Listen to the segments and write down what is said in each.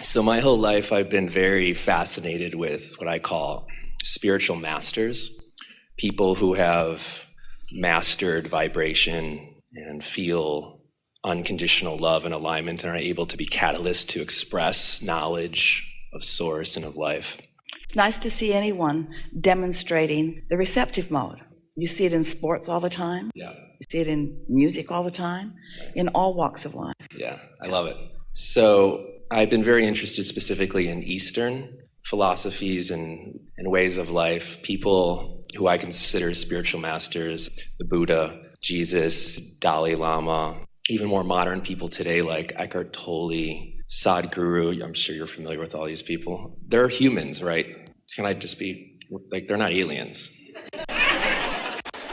So my whole life, I've been very fascinated with what I call spiritual masters, people who have mastered vibration and feel unconditional love and alignment and are able to be catalysts to express knowledge of source and of life. It's nice to see anyone demonstrating the receptive mode. You see it in sports all the time. Yeah. You see it in music all the time, in all walks of life. Yeah, I love it. So I've been very interested specifically in Eastern philosophies and ways of life, people who I consider spiritual masters, the Buddha, Jesus, Dalai Lama, even more modern people today like Eckhart Tolle, Sadhguru. I'm sure you're familiar with all these people. They're humans, right? Can I just be, like, they're not aliens.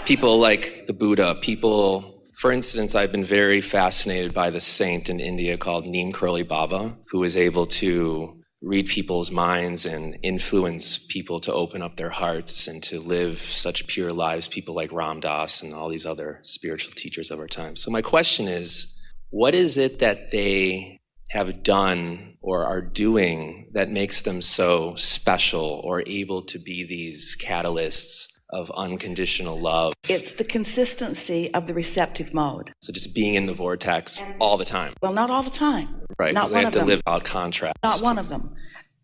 People like the Buddha, people, for instance, I've been very fascinated by the saint in India called Neem Karoli Baba, who is able to read people's minds and influence people to open up their hearts and to live such pure lives, people like Ram Dass and all these other spiritual teachers of our time. So my question is, what is it that they have done or are doing that makes them so special or able to be these catalysts of unconditional love? It's the consistency of the receptive mode. So just being in the vortex all the time. Well, not all the time. Right, because they have to live out contrast. Not one of them.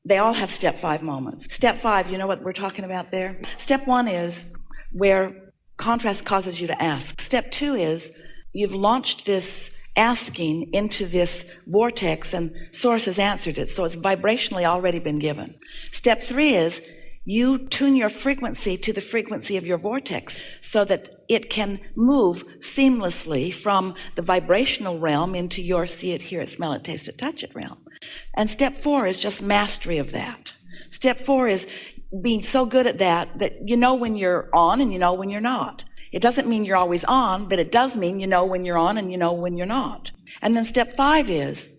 They all have step 5 moments. Step 5, you know what we're talking about there? Step 1 is where contrast causes you to ask. Step 2 is you've launched this asking into this vortex and source has answered it. So it's vibrationally already been given. Step 3 is you tune your frequency to the frequency of your vortex so that it can move seamlessly from the vibrational realm into your see it, hear it, smell it, taste it, touch it realm. And step 4 is just mastery of that. Step 4 is being so good at that you know when you're on and you know when you're not. It doesn't mean you're always on, but it does mean you know when you're on and you know when you're not. And then step 5 is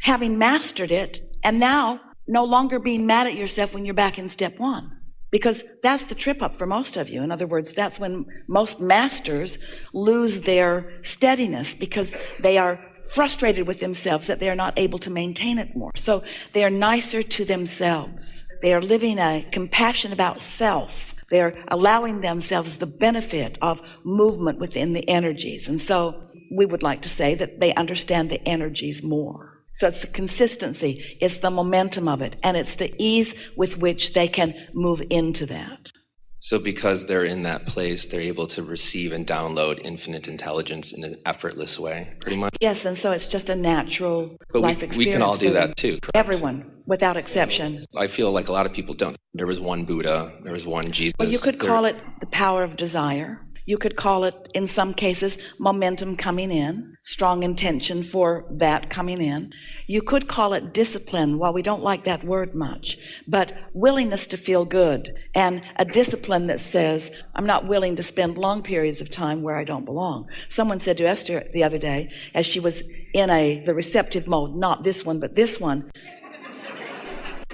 having mastered it and now no longer being mad at yourself when you're back in step 1. Because that's the trip up for most of you. In other words, that's when most masters lose their steadiness because they are frustrated with themselves that they are not able to maintain it more. So they are nicer to themselves. They are living a compassion about self. They're allowing themselves the benefit of movement within the energies. And so we would like to say that they understand the energies more. So it's the consistency, it's the momentum of it, and it's the ease with which they can move into that. So because they're in that place, they're able to receive and download infinite intelligence in an effortless way, pretty much? Yes, and so it's just a natural life experience. We can all do that too, correct? Everyone, without exception. I feel like a lot of people don't. There was one Buddha, there was one Jesus. Well, you could call it the power of desire. You could call it, in some cases, momentum coming in, strong intention for that coming in. You could call it discipline, while we don't like that word much, but willingness to feel good and a discipline that says, I'm not willing to spend long periods of time where I don't belong. Someone said to Esther the other day, as she was in the receptive mode, not this one, but this one,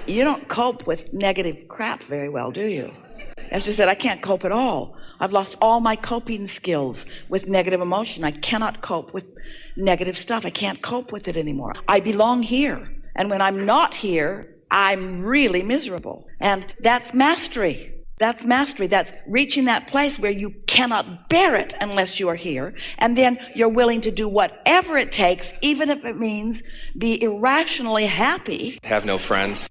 you don't cope with negative crap very well, do you? Esther said, I can't cope at all. I've lost all my coping skills with negative emotion. I cannot cope with negative stuff. I can't cope with it anymore. I belong here. And when I'm not here, I'm really miserable. And that's mastery. That's mastery. That's reaching that place where you cannot bear it unless you are here. And then you're willing to do whatever it takes, even if it means be irrationally happy. Have no friends.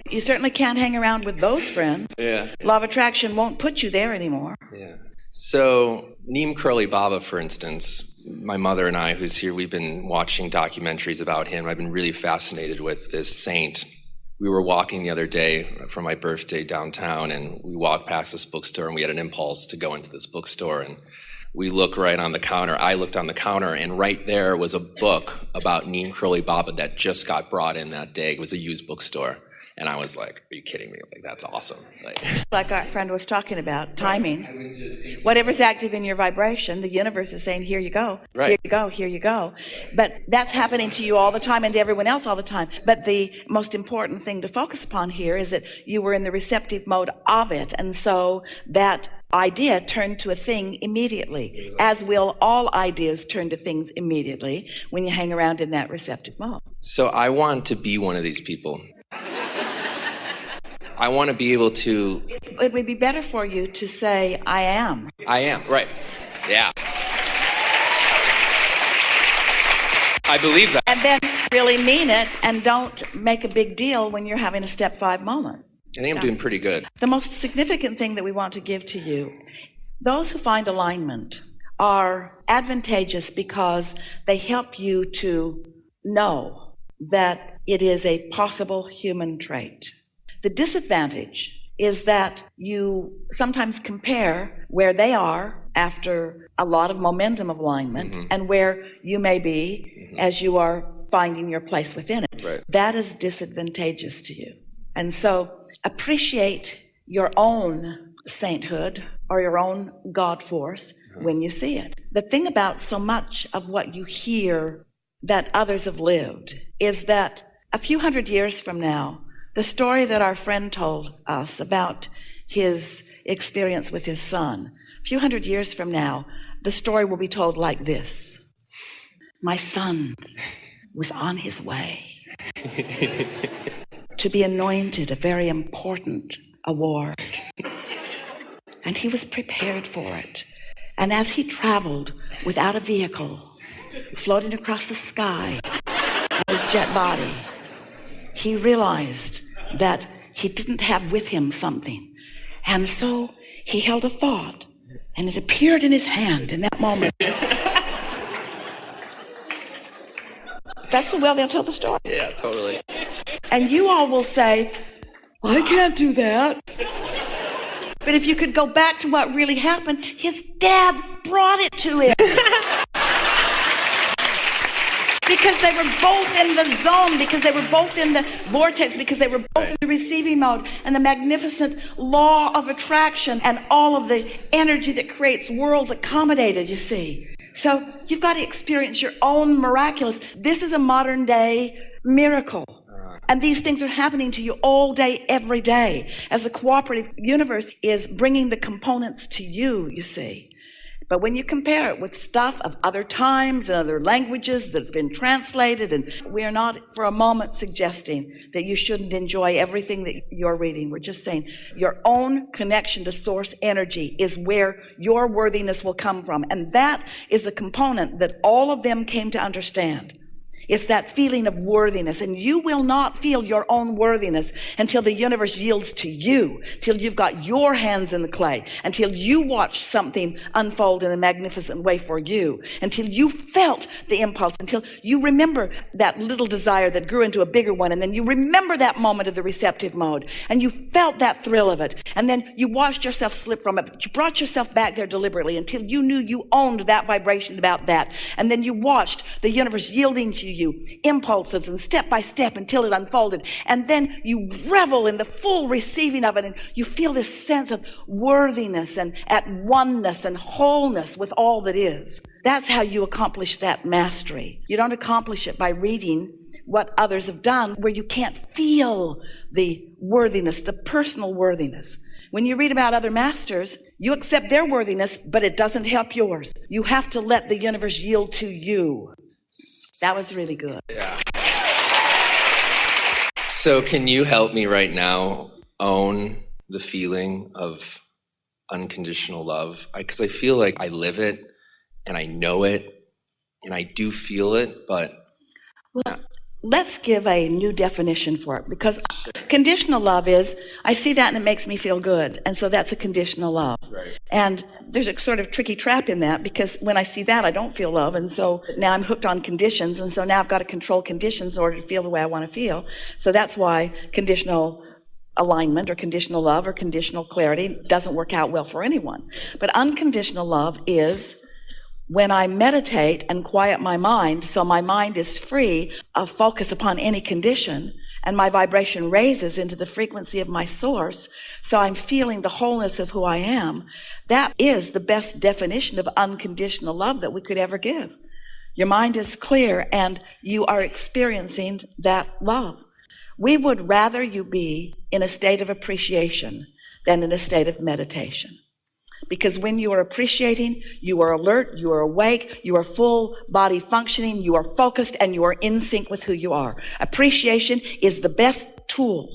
You certainly can't hang around with those friends. Yeah. Law of attraction won't put you there anymore. Yeah. So Neem Karoli Baba, for instance, my mother and I, who's here, we've been watching documentaries about him. I've been really fascinated with this saint. We were walking the other day for my birthday downtown, and we walked past this bookstore, and we had an impulse to go into this bookstore, and we looked right on the counter. I looked on the counter, and right there was a book about Neem Karoli Baba that just got brought in that day. It was a used bookstore. And I was like, are you kidding me? Like, that's awesome. Like our friend was talking about, timing. Whatever's active in your vibration, the universe is saying, here you go, right. Here you go, here you go. But that's happening to you all the time and to everyone else all the time. But the most important thing to focus upon here is that you were in the receptive mode of it. And so that idea turned to a thing immediately, as will all ideas turn to things immediately when you hang around in that receptive mode. So I want to be one of these people. I want to be able to... It would be better for you to say, I am. I am, right. Yeah. I believe that. And then really mean it, and don't make a big deal when you're having a step 5 moment. I think I'm doing pretty good. The most significant thing that we want to give to you, those who find alignment are advantageous because they help you to know that it is a possible human trait. The disadvantage is that you sometimes compare where they are after a lot of momentum of alignment and where you may be as you are finding your place within it. Right. That is disadvantageous to you. And so appreciate your own sainthood or your own God force when you see it. The thing about so much of what you hear that others have lived is that a few hundred years from now, the story that our friend told us about his experience with his son, a few hundred years from now, the story will be told like this. My son was on his way to be anointed a very important award. And he was prepared for it. And as he traveled without a vehicle, floating across the sky in his jet body, he realized that he didn't have with him something. And so he held a thought, and it appeared in his hand in that moment. That's the way they'll tell the story. Yeah, totally. And you all will say, I can't do that. But if you could go back to what really happened, his dad brought it to him. Because they were both in the zone, because they were both in the vortex, because they were both in the receiving mode, and the magnificent law of attraction and all of the energy that creates worlds accommodated, you see. So you've got to experience your own miraculous. This is a modern day miracle. And these things are happening to you all day, every day, as the cooperative universe is bringing the components to you, you see. But when you compare it with stuff of other times and other languages that's been translated, and we are not for a moment suggesting that you shouldn't enjoy everything that you're reading. We're just saying your own connection to source energy is where your worthiness will come from. And that is the component that all of them came to understand. It's that feeling of worthiness, and you will not feel your own worthiness until the universe yields to you, till you've got your hands in the clay, until you watch something unfold in a magnificent way for you, until you felt the impulse, until you remember that little desire that grew into a bigger one, and then you remember that moment of the receptive mode, and you felt that thrill of it, and then you watched yourself slip from it, but you brought yourself back there deliberately until you knew you owned that vibration about that, and then you watched the universe yielding to you impulses and step by step until it unfolded, and then you revel in the full receiving of it, and you feel this sense of worthiness and at oneness and wholeness with all that is. That's how you accomplish that mastery. You don't accomplish it by reading what others have done where you can't feel the worthiness, the personal worthiness. When you read about other masters, you accept their worthiness, but it doesn't help yours. You have to let the universe yield to you. That was really good. Yeah. So can you help me right now own the feeling of unconditional love? Because I feel like I live it and I know it and I do feel it, but... Well, let's give a new definition for it, because conditional love is, I see that and it makes me feel good, and so that's a conditional love. Right. And there's a sort of tricky trap in that, because when I see that, I don't feel love, and so now I'm hooked on conditions, and so now I've got to control conditions in order to feel the way I want to feel. So that's why conditional alignment or conditional love or conditional clarity doesn't work out well for anyone. But unconditional love is when I meditate and quiet my mind, so my mind is free of focus upon any condition, and my vibration raises into the frequency of my source, so I'm feeling the wholeness of who I am. That is the best definition of unconditional love that we could ever give. Your mind is clear and you are experiencing that love. We would rather you be in a state of appreciation than in a state of meditation. Because when you are appreciating, you are alert, you are awake, you are full body functioning, you are focused, and you are in sync with who you are. Appreciation is the best tool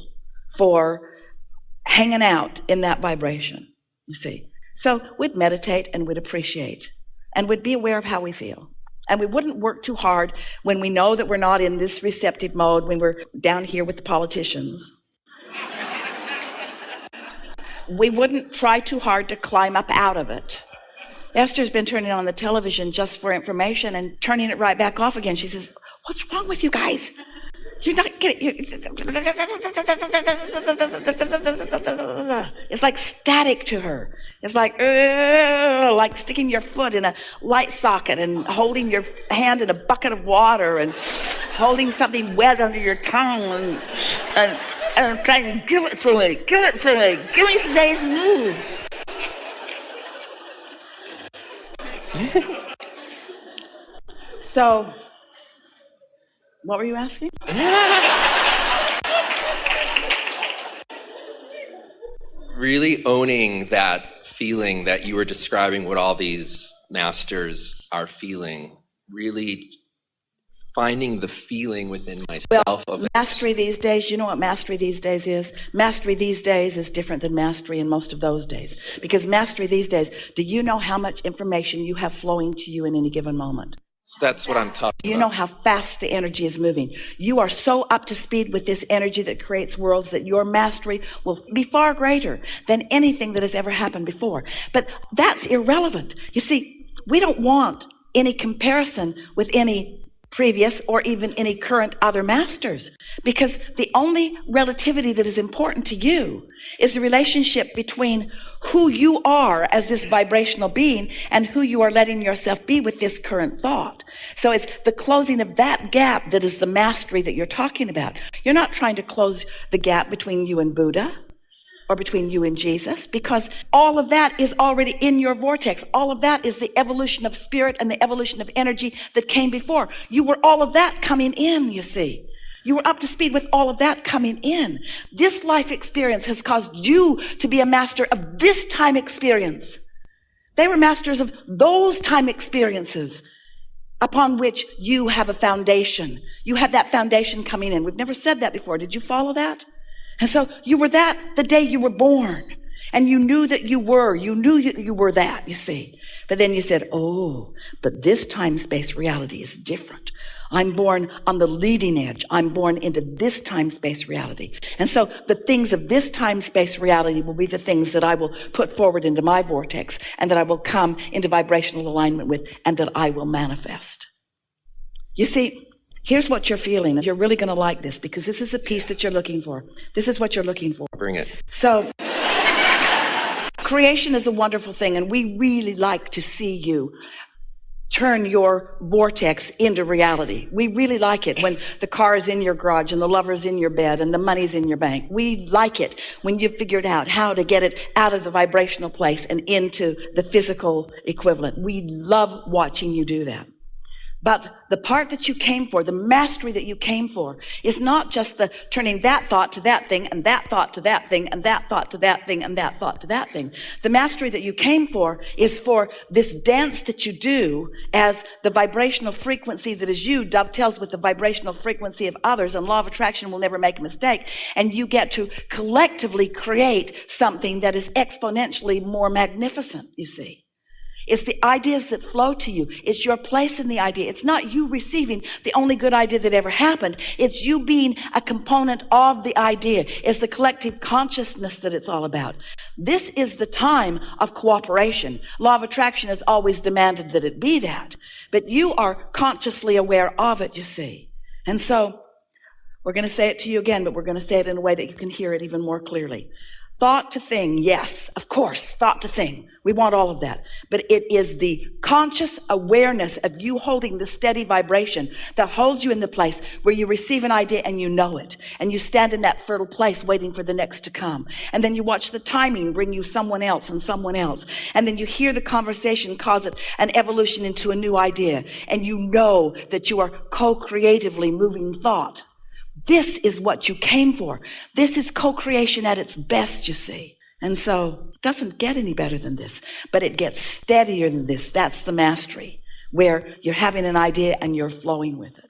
for hanging out in that vibration, you see. So we'd meditate and we'd appreciate and we'd be aware of how we feel. And we wouldn't work too hard when we know that we're not in this receptive mode, when we're down here with the politicians. We wouldn't try too hard to climb up out of it. Esther's been turning on the television just for information and turning it right back off again. She says, "What's wrong with you guys? You're not getting..." It's like static to her. It's like sticking your foot in a light socket and holding your hand in a bucket of water and holding something wet under your tongue and saying, give it to me, give me today's news. So, what were you asking? Really owning that feeling that you were describing, what all these masters are feeling, really finding the feeling within myself of it. Mastery these days, you know what mastery these days is? Mastery these days is different than mastery in most of those days. Because mastery these days, do you know how much information you have flowing to you in any given moment? So that's what I'm talking about. You know how fast the energy is moving. You are so up to speed with this energy that creates worlds that your mastery will be far greater than anything that has ever happened before. But that's irrelevant. You see, we don't want any comparison with any previous or even any current other masters, because the only relativity that is important to you is the relationship between who you are as this vibrational being and who you are letting yourself be with this current thought. So it's the closing of that gap that is the mastery that you're talking about. You're not trying to close the gap between you and Buddha or between you and Jesus, because all of that is already in your vortex. All of that is the evolution of spirit and the evolution of energy that came before. You were all of that coming in, you see. You were up to speed with all of that coming in. This life experience has caused you to be a master of this time experience. They were masters of those time experiences upon which you have a foundation. You had that foundation coming in. We've never said that before. Did you follow that? And so you were that the day you were born. And you knew that you knew that you were that, you see. But then you said, oh, but this time-space reality is different. I'm born on the leading edge. I'm born into this time-space reality. And so the things of this time-space reality will be the things that I will put forward into my vortex and that I will come into vibrational alignment with and that I will manifest. You see, here's what you're feeling. You're really going to like this because this is the piece that you're looking for. This is what you're looking for. Bring it. So creation is a wonderful thing, and we really like to see you turn your vortex into reality. We really like it when the car is in your garage and the lover's in your bed and the money's in your bank. We like it when you've figured out how to get it out of the vibrational place and into the physical equivalent. We love watching you do that. But the part that you came for, the mastery that you came for, is not just the turning that thought to that thing and that thought to that thing and that thought to that thing and that thought to that thing. The mastery that you came for is for this dance that you do as the vibrational frequency that is you dovetails with the vibrational frequency of others, and law of attraction will never make a mistake. And you get to collectively create something that is exponentially more magnificent, you see. It's the ideas that flow to you. It's your place in the idea. It's not you receiving the only good idea that ever happened. It's you being a component of the idea. It's the collective consciousness that it's all about. This is the time of cooperation. Law of attraction has always demanded that it be that. But you are consciously aware of it, you see. And so we're going to say it to you again, but we're going to say it in a way that you can hear it even more clearly. Thought to thing, yes, of course, thought to thing. We want all of that. But it is the conscious awareness of you holding the steady vibration that holds you in the place where you receive an idea and you know it. And you stand in that fertile place waiting for the next to come. And then you watch the timing bring you someone else and someone else. And then you hear the conversation cause it an evolution into a new idea. And you know that you are co-creatively moving thought. This is what you came for. This is co-creation at its best, you see. And so it doesn't get any better than this, but it gets steadier than this. That's the mastery, where you're having an idea and you're flowing with it.